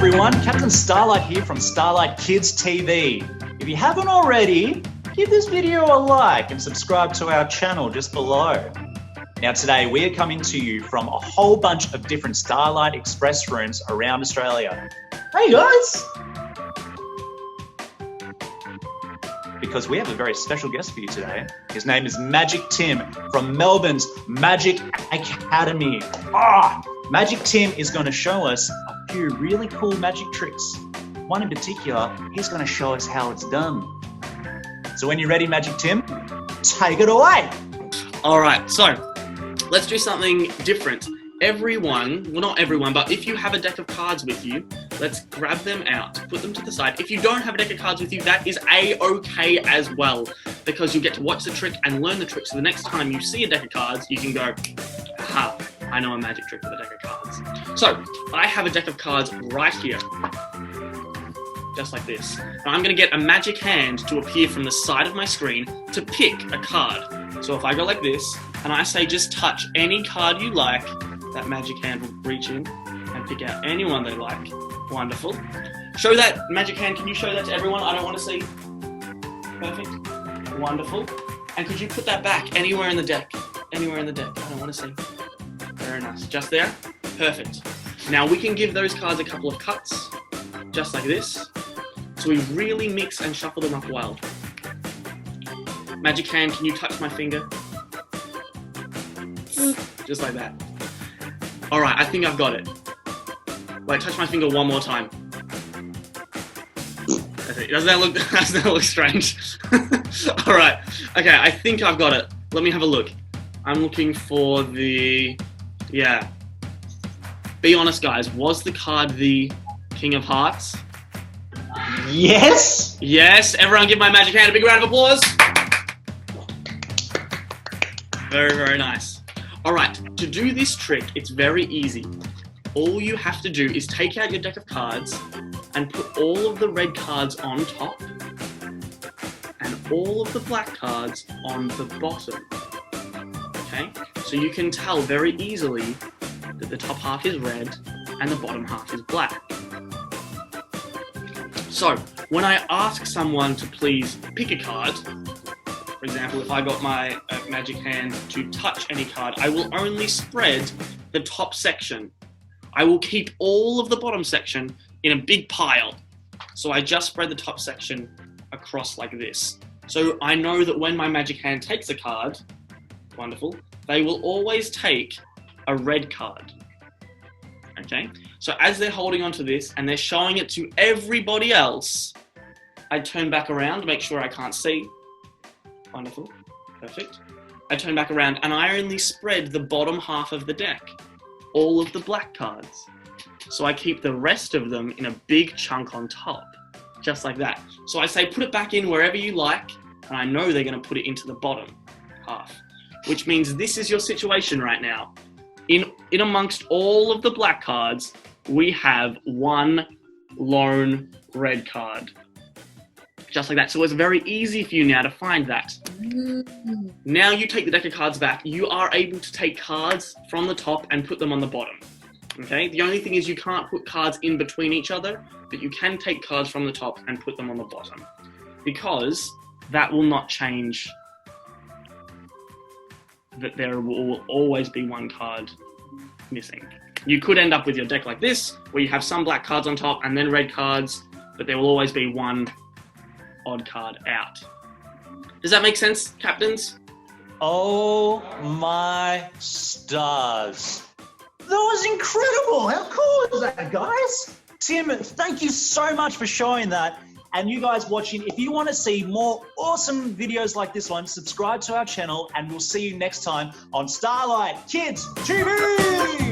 everyone, Captain Starlight here from Starlight Kids TV. If you haven't already, give this video a like and subscribe to our channel just below. Now today we are coming to you from a whole bunch of different Starlight Express rooms around Australia. Hey guys! Because we have a very special guest for you today. His name is Magic Tim from Melbourne's Magic Academy. Magic Tim is going to show us a few really cool magic tricks. One in particular, he's going to show us how it's done. So when you're ready, Magic Tim, take it away. All right, so let's do something different. Everyone, well not everyone, but if you have a deck of cards with you, let's grab them out, put them to the side. If you don't have a deck of cards with you, that is a-okay as well, because you get to watch the trick and learn the trick. So the next time you see a deck of cards, you can go, aha, I know a magic trick with a deck of cards. So I have a deck of cards right here, just like this. Now I'm going to get a magic hand to appear from the side of my screen to pick a card. So if I go like this, and I say just touch any card you like, that magic hand will reach in and pick out anyone they like. Wonderful. Show that, magic hand, can you show that to everyone? I don't want to see. Perfect. Wonderful. And could you put that back anywhere in the deck? Anywhere in the deck. I don't want to see. Very nice. Just there? Perfect. Now we can give those cards a couple of cuts, just like this. So we really mix and shuffle them up well. Magic hand, can you touch my finger? Just like that. All right, I think I've got it. Wait, touch my finger one more time. Doesn't that look strange? All right, okay, I think I've got it. Let me have a look. I'm looking for the, yeah. Be honest, guys, was the card the King of Hearts? Yes! Yes, everyone give my magic hand a big round of applause. Very, very nice. All right, to do this trick, it's very easy. All you have to do is take out your deck of cards and put all of the red cards on top and all of the black cards on the bottom. Okay, so you can tell very easily that the top half is red and the bottom half is black. So when I ask someone to please pick a card, for example, if I got my magic hand to touch any card, I will only spread the top section. I will keep all of the bottom section in a big pile. So I just spread the top section across like this. So I know that when my magic hand takes a card, wonderful, they will always take a red card. Okay? So as they're holding onto this and they're showing it to everybody else, I turn back around to make sure I can't see. Wonderful. Perfect. I turn back around and I only spread the bottom half of the deck. All of the black cards. So I keep the rest of them in a big chunk on top. Just like that. So I say put it back in wherever you like, and I know they're going to put it into the bottom half. Which means this is your situation right now. In amongst all of the black cards, we have one lone red card. Just like that. So it's very easy for you now to find that. Now you take the deck of cards back, you are able to take cards from the top and put them on the bottom. Okay? The only thing is you can't put cards in between each other, but you can take cards from the top and put them on the bottom. Because that will not change that there will always be one card missing. You could end up with your deck like this, where you have some black cards on top and then red cards, but there will always be one odd card out. Does that make sense, captains? Oh my stars. That was incredible. How cool is that, guys? Tim, thank you so much for showing that. And you guys watching, if you want to see more awesome videos like this one, subscribe to our channel and we'll see you next time on Starlight Kids TV.